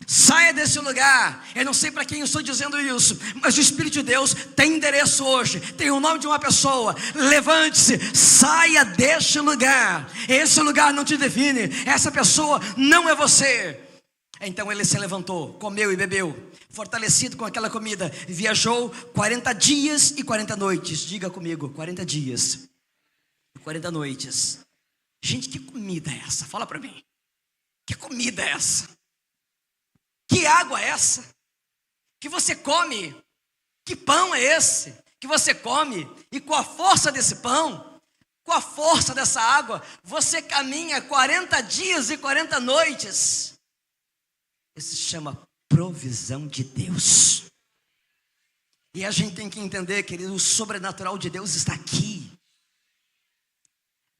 Saia desse lugar. Eu não sei para quem eu estou dizendo isso, mas o Espírito de Deus tem endereço hoje, tem o nome de uma pessoa. Levante-se, saia deste lugar. Esse lugar não te define, essa pessoa não é você. Então ele se levantou, comeu e bebeu, fortalecido com aquela comida, viajou 40 dias e 40 noites. Diga comigo: 40 dias e 40 noites. Gente, que comida é essa? Fala para mim. Que comida é essa? Que água é essa que você come? Que pão é esse que você come? E com a força desse pão, com a força dessa água, você caminha 40 dias e 40 noites. Isso se chama provisão de Deus. E a gente tem que entender, querido, o sobrenatural de Deus está aqui.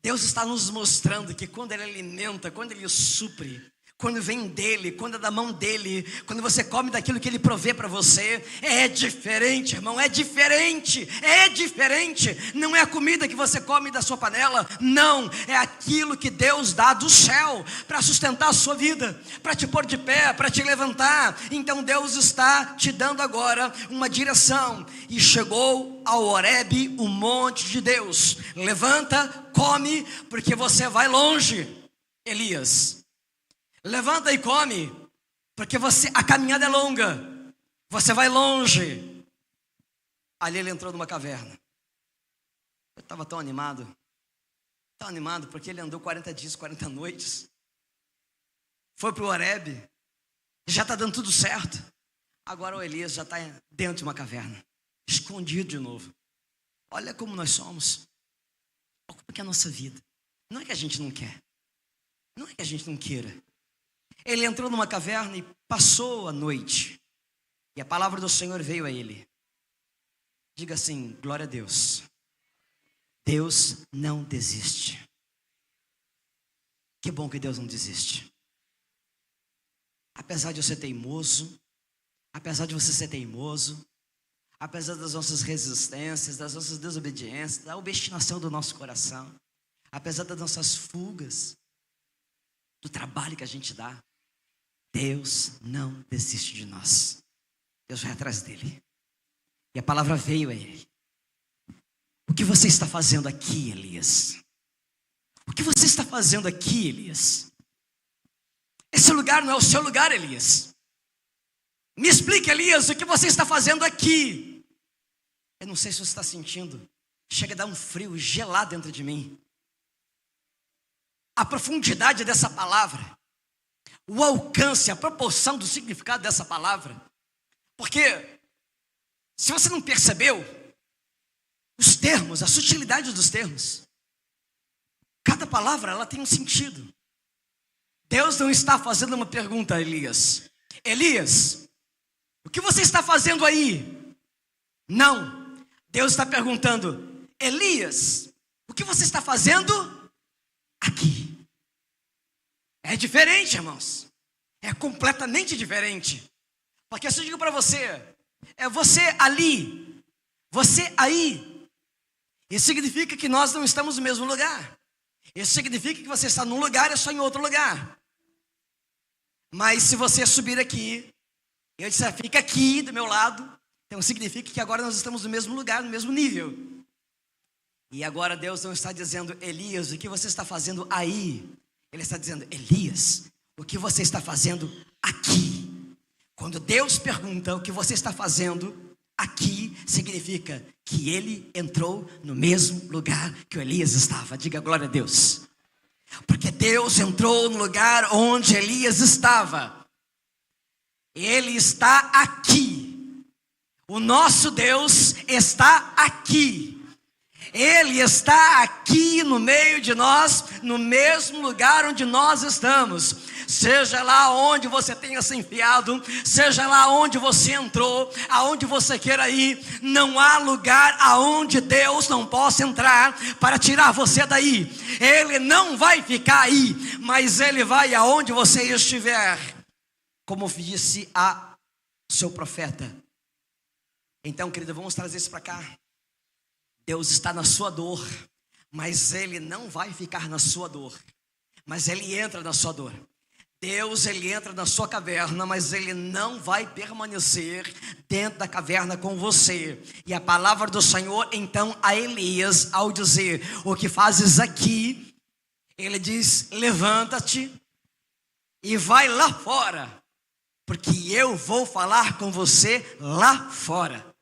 Deus está nos mostrando que quando Ele alimenta, quando Ele supre, quando vem dele, quando é da mão dele, quando você come daquilo que ele provê para você, é diferente, irmão, é diferente. Não é a comida que você come da sua panela, não, é aquilo que Deus dá do céu para sustentar a sua vida, para te pôr de pé, para te levantar. Então Deus está te dando agora uma direção. E chegou ao Horebe, o monte de Deus. Levanta, come, porque você vai longe. Elias, levanta e come, porque a caminhada é longa, você vai longe. Ali ele entrou numa caverna. Eu estava tão animado, porque ele andou 40 dias, 40 noites. Foi para o Horebe, já está dando tudo certo. Agora o Elias já está dentro de uma caverna, escondido de novo. Olha como nós somos, olha como é a nossa vida. Não é que a gente não quer, não é que a gente não queira. Ele entrou numa caverna e passou a noite. E a palavra do Senhor veio a ele. Diga assim: glória a Deus. Deus não desiste. Que bom que Deus não desiste. Apesar de eu ser teimoso, apesar de você ser teimoso, apesar das nossas resistências, das nossas desobediências, da obstinação do nosso coração, apesar das nossas fugas, do trabalho que a gente dá, Deus não desiste de nós. Deus vai atrás dele. E a palavra veio a ele. O que você está fazendo aqui, Elias? O que você está fazendo aqui, Elias? Esse lugar não é o seu lugar, Elias. Me explique, Elias, o que você está fazendo aqui? Eu não sei se você está sentindo. Chega a dar um frio gelado dentro de mim. A profundidade dessa palavra, o alcance, a proporção do significado dessa palavra. Porque, se você não percebeu, os termos, a sutilidade dos termos, cada palavra ela tem um sentido. Deus não está fazendo uma pergunta a Elias. Elias, o que você está fazendo aí? Não. Deus está perguntando: Elias, o que você está fazendo aqui? É diferente, irmãos. É completamente diferente. Porque se eu digo para você, é você ali, você aí, isso significa que nós não estamos no mesmo lugar. Isso significa que você está num lugar e eu estou em outro lugar. Mas se você subir aqui, eu disser, fica aqui do meu lado, então significa que agora nós estamos no mesmo lugar, no mesmo nível. E agora Deus não está dizendo: Elias, o que você está fazendo aí? Ele está dizendo: Elias, o que você está fazendo aqui? Quando Deus pergunta o que você está fazendo aqui, significa que ele entrou no mesmo lugar que o Elias estava. Diga glória a Deus. Porque Deus entrou no lugar onde Elias estava. Ele está aqui. O nosso Deus está aqui. Ele está aqui no meio de nós, no mesmo lugar onde nós estamos. Seja lá onde você tenha se enfiado, seja lá onde você entrou, aonde você queira ir, não há lugar aonde Deus não possa entrar para tirar você daí. Ele não vai ficar aí, mas Ele vai aonde você estiver, como disse a seu profeta. Então, querido, vamos trazer isso para cá. Deus está na sua dor, mas Ele não vai ficar na sua dor, mas Ele entra na sua dor. Deus, Ele entra na sua caverna, mas Ele não vai permanecer dentro da caverna com você. E a palavra do Senhor, então, a Elias, ao dizer: o que fazes aqui? Ele diz: levanta-te e vai lá fora, porque eu vou falar com você lá fora.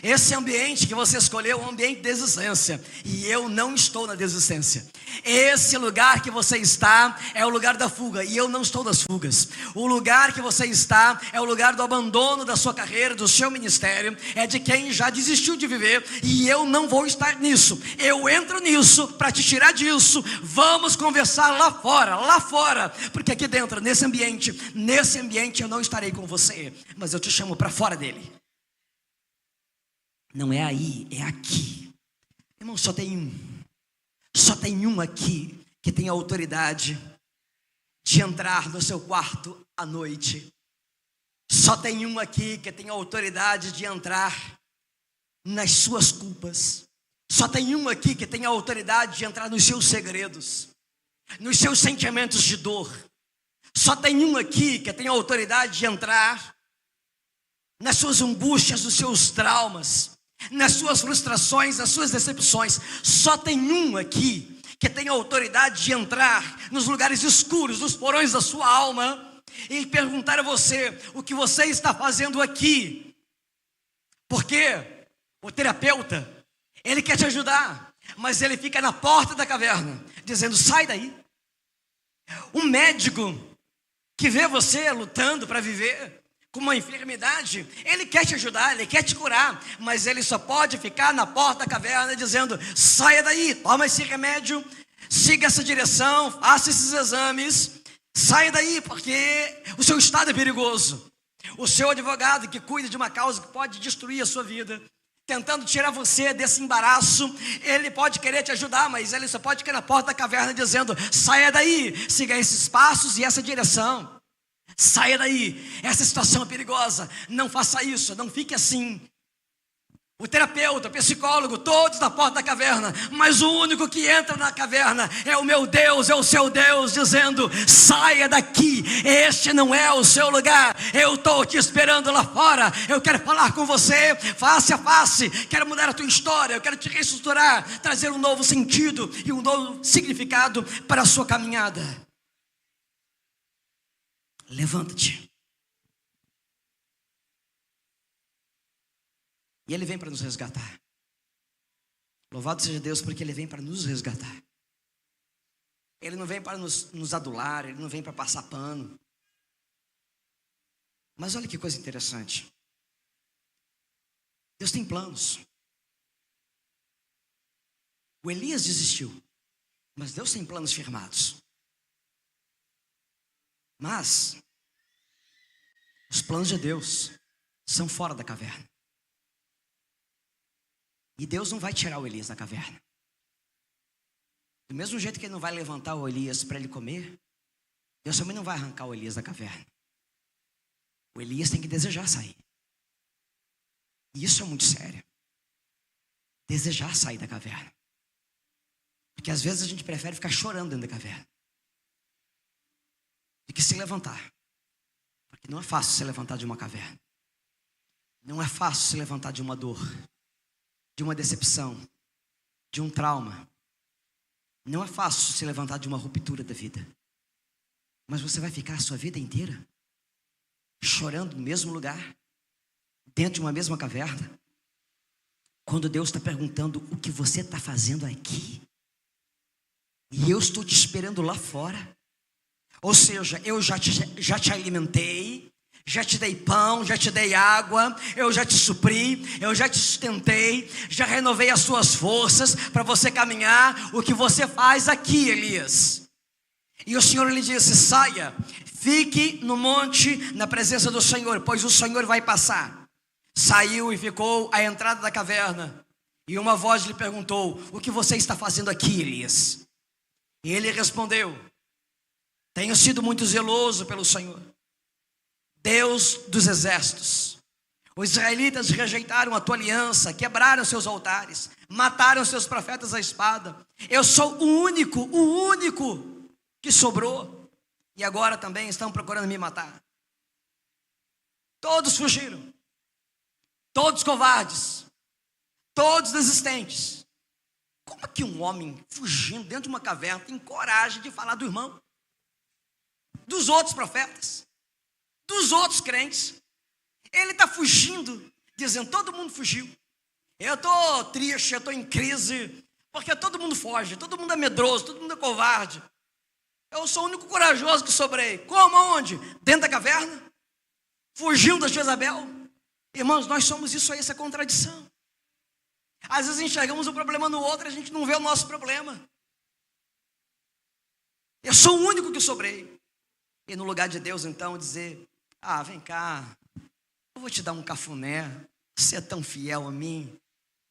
Esse ambiente que você escolheu é um ambiente de desistência, e eu não estou na desistência. Esse lugar que você está é o lugar da fuga, e eu não estou nas fugas. O lugar que você está é o lugar do abandono da sua carreira, do seu ministério, é de quem já desistiu de viver, e eu não vou estar nisso. Eu entro nisso para te tirar disso. Vamos conversar lá fora, porque aqui dentro, nesse ambiente eu não estarei com você, mas eu te chamo para fora dele. Não é aí, é aqui. Irmão, só tem um aqui que tem a autoridade de entrar no seu quarto à noite. Só tem um aqui que tem a autoridade de entrar nas suas culpas. Só tem um aqui que tem a autoridade de entrar nos seus segredos, nos seus sentimentos de dor. Só tem um aqui que tem a autoridade de entrar nas suas angústias, nos seus traumas, nas suas frustrações, nas suas decepções. Só tem um aqui que tem a autoridade de entrar nos lugares escuros, nos porões da sua alma e perguntar a você: o que você está fazendo aqui? Porque o terapeuta, ele quer te ajudar, mas ele fica na porta da caverna dizendo: sai daí. Um médico que vê você lutando para viver com uma enfermidade, ele quer te ajudar, ele quer te curar, mas ele só pode ficar na porta da caverna dizendo: saia daí, toma esse remédio, siga essa direção, faça esses exames, saia daí, porque o seu estado é perigoso. O seu advogado que cuida de uma causa que pode destruir a sua vida, tentando tirar você desse embaraço, ele pode querer te ajudar, mas ele só pode ficar na porta da caverna dizendo: saia daí, siga esses passos e essa direção. Saia daí, essa situação é perigosa, não faça isso, não fique assim. O terapeuta, o psicólogo, todos na porta da caverna, mas o único que entra na caverna é o meu Deus, é o seu Deus, dizendo: saia daqui, este não é o seu lugar, eu estou te esperando lá fora, eu quero falar com você face a face, quero mudar a tua história, eu quero te reestruturar, trazer um novo sentido e um novo significado para a sua caminhada. Levanta-te. E Ele vem para nos resgatar. Louvado seja Deus, porque Ele vem para nos resgatar. Ele não vem para nos adular, Ele não vem para passar pano. Mas olha que coisa interessante. Deus tem planos. O Elias desistiu, mas Deus tem planos firmados. Mas os planos de Deus são fora da caverna. E Deus não vai tirar o Elias da caverna. Do mesmo jeito que Ele não vai levantar o Elias para ele comer, Deus também não vai arrancar o Elias da caverna. O Elias tem que desejar sair. E isso é muito sério. Desejar sair da caverna. Porque às vezes a gente prefere ficar chorando dentro da caverna do que se levantar. Porque não é fácil se levantar de uma caverna. Não é fácil se levantar de uma dor, de uma decepção, de um trauma. Não é fácil se levantar de uma ruptura da vida. Mas você vai ficar a sua vida inteira chorando no mesmo lugar, dentro de uma mesma caverna, quando Deus está perguntando: o que você está fazendo aqui? E eu estou te esperando lá fora. Ou seja, eu já te alimentei, já te dei pão, já te dei água, eu já te supri, eu já te sustentei, já renovei as suas forças para você caminhar. O que você faz aqui, Elias? E o Senhor lhe disse: saia, fique no monte na presença do Senhor, pois o Senhor vai passar. Saiu e ficou à entrada da caverna. E uma voz lhe perguntou: o que você está fazendo aqui, Elias? E ele respondeu: tenho sido muito zeloso pelo Senhor, Deus dos exércitos. Os israelitas rejeitaram a tua aliança, quebraram seus altares, mataram seus profetas à espada. Eu sou o único que sobrou. E agora também estão procurando me matar. Todos fugiram, todos covardes, todos desistentes. Como é que um homem fugindo dentro de uma caverna tem coragem de falar do irmão, dos outros profetas, dos outros crentes? Ele está fugindo, dizendo: todo mundo fugiu. Eu estou triste, eu estou em crise, porque todo mundo foge, todo mundo é medroso, todo mundo é covarde. Eu sou o único corajoso que sobrei. Como? Aonde? Dentro da caverna? Fugindo de Jezabel? Irmãos, nós somos isso aí, essa contradição. Às vezes enxergamos o problema no outro e a gente não vê o nosso problema. Eu sou o único que sobrei. E no lugar de Deus, então, dizer: ah, vem cá, eu vou te dar um cafuné. Você é tão fiel a mim,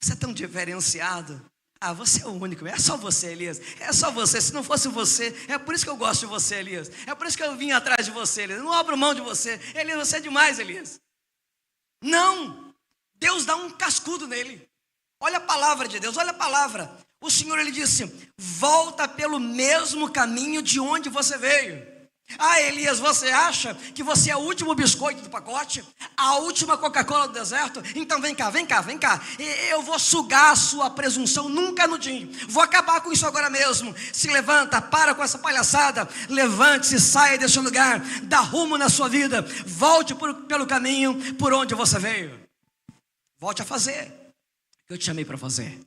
você é tão diferenciado. Ah, você é o único, é só você, Elias. É só você, se não fosse você. É por isso que eu gosto de você, Elias. É por isso que eu vim atrás de você, Elias. Eu não abro mão de você. Elias, você é demais, Elias. Não, Deus dá um cascudo nele. Olha a palavra de Deus, olha a palavra. O Senhor, Ele disse: volta pelo mesmo caminho de onde você veio. Ah, Elias, você acha que você é o último biscoito do pacote? A última Coca-Cola do deserto? Então vem cá. Eu vou sugar a sua presunção num canudinho. Vou acabar com isso agora mesmo. Se levanta, para com essa palhaçada. Levante-se, saia desse lugar. Dá rumo na sua vida. Volte pelo caminho por onde você veio. Volte a fazer o que eu te chamei para fazer.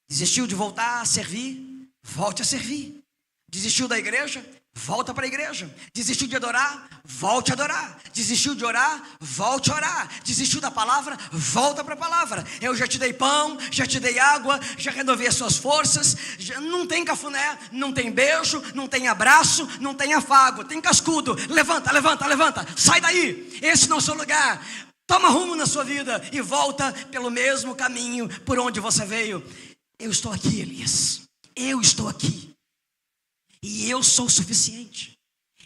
Desistiu de voltar a servir? Volte a servir. Desistiu da igreja? volta para a igreja. Desistiu de adorar? Volte a adorar. Desistiu de orar? Volte a orar. Desistiu da palavra? Volta para a palavra. Eu já te dei pão, já te dei água, já renovei as suas forças. Não tem cafuné, não tem beijo, não tem abraço, não tem afago, tem cascudo. Levanta, levanta, levanta. Sai daí. Esse não é o seu lugar. Toma rumo na sua vida e volta pelo mesmo caminho por onde você veio. Eu estou aqui, Elias. Eu estou aqui. E eu sou o suficiente.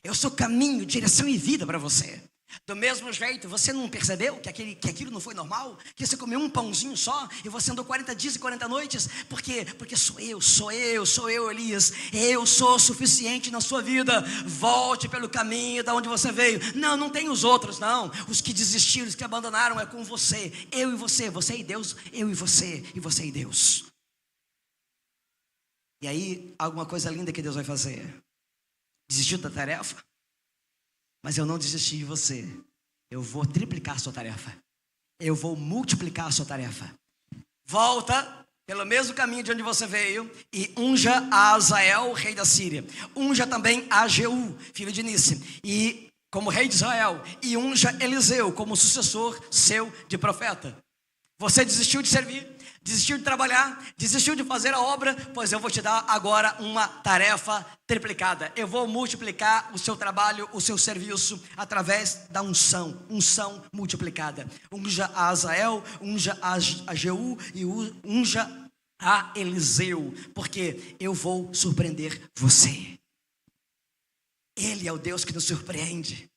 Eu sou caminho, direção e vida para você. Do mesmo jeito, você não percebeu que aquilo não foi normal? Que você comeu um pãozinho só e você andou 40 dias e 40 noites? Por quê? Porque sou eu, Elias. Eu sou o suficiente na sua vida. Volte pelo caminho da onde você veio. Não tem os outros, não. Os que desistiram, os que abandonaram, é com você. Eu e você e Deus. Eu e você e Deus. E aí, alguma coisa linda que Deus vai fazer. Desistiu da tarefa? Mas eu não desisti de você. Eu vou triplicar a sua tarefa. Eu vou multiplicar a sua tarefa. Volta pelo mesmo caminho de onde você veio e unja a Azael, rei da Síria. Unja também a Jeú, filho de Nissi, e como rei de Israel. E unja Eliseu como sucessor seu de profeta. Você desistiu de servir? Desistiu de trabalhar, desistiu de fazer a obra, pois eu vou te dar agora uma tarefa triplicada. Eu vou multiplicar o seu trabalho, o seu serviço, através da unção multiplicada. Unja a Azael, unja a Jeú e unja a Eliseu, porque eu vou surpreender você. Ele é o Deus que nos surpreende.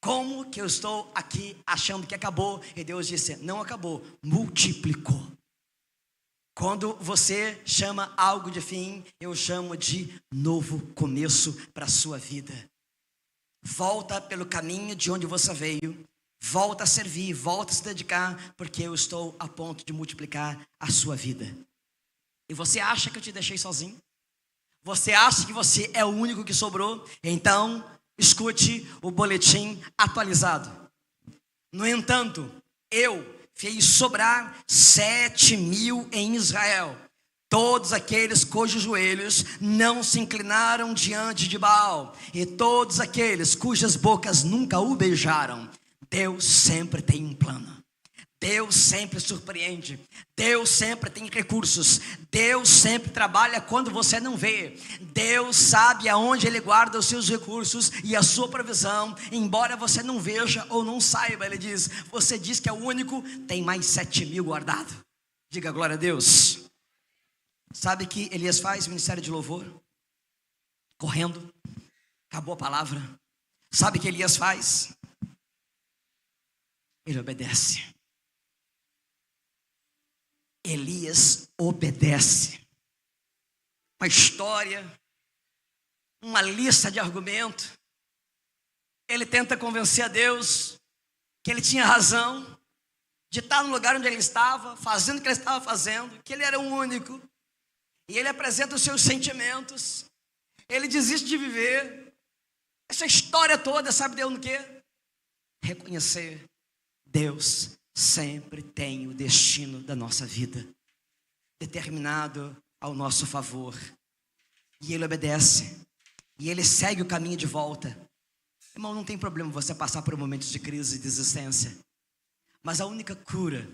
Como que eu estou aqui achando que acabou? E Deus disse, não acabou, multiplicou. Quando você chama algo de fim, eu chamo de novo começo para a sua vida. Volta pelo caminho de onde você veio. Volta a servir, volta a se dedicar, porque eu estou a ponto de multiplicar a sua vida. E você acha que eu te deixei sozinho? Você acha que você é o único que sobrou? Então, escute o boletim atualizado. No entanto, eu fez sobrar 7.000 em Israel, todos aqueles cujos joelhos não se inclinaram diante de Baal, e todos aqueles cujas bocas nunca o beijaram. Deus sempre tem um plano. Deus sempre surpreende. Deus sempre tem recursos. Deus sempre trabalha quando você não vê. Deus sabe aonde Ele guarda os seus recursos e a sua provisão, embora você não veja ou não saiba. Ele diz, você diz que é o único, tem mais 7.000 guardado. Diga glória a Deus. Sabe o que Elias faz? Ministério de louvor. Correndo. Acabou a palavra. Sabe o que Elias faz? Ele obedece. Elias obedece. Uma história, uma lista de argumentos. Ele tenta convencer a Deus que ele tinha razão de estar no lugar onde ele estava, fazendo o que ele estava fazendo, que ele era o único. E ele apresenta os seus sentimentos. Ele desiste de viver. Essa história toda, sabe Deus no quê? Reconhecer Deus sempre tem o destino da nossa vida determinado ao nosso favor. E ele obedece. E ele segue o caminho de volta. Irmão, não tem problema você passar por momentos de crise e desistência. Mas a única cura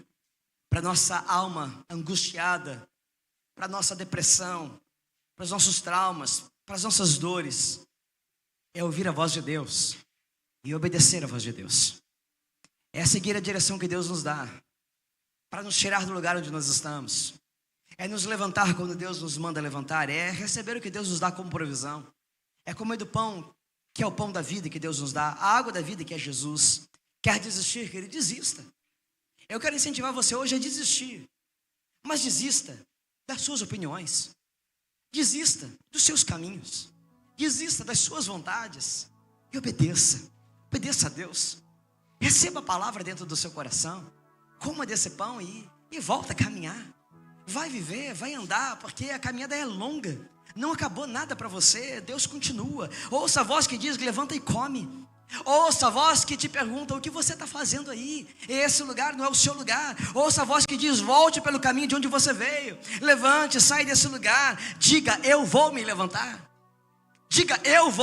para nossa alma angustiada, para nossa depressão, para os nossos traumas, para as nossas dores, é ouvir a voz de Deus e obedecer a voz de Deus. É seguir a direção que Deus nos dá, para nos tirar do lugar onde nós estamos. É nos levantar quando Deus nos manda levantar. É receber o que Deus nos dá como provisão. É comer do pão, que é o pão da vida que Deus nos dá. A água da vida que é Jesus. Quer desistir, querido? Desista. Eu quero incentivar você hoje a desistir. Mas desista das suas opiniões. Desista dos seus caminhos. Desista das suas vontades. E obedeça. Obedeça a Deus. Receba a palavra dentro do seu coração. Coma desse pão e volta a caminhar. Vai viver, vai andar, porque a caminhada é longa. Não acabou nada para você, Deus continua. Ouça a voz que diz, levanta e come. Ouça a voz que te pergunta, o que você está fazendo aí? Esse lugar não é o seu lugar. Ouça a voz que diz, volte pelo caminho de onde você veio. Levante, sai desse lugar. Diga, eu vou me levantar. Diga, eu vou.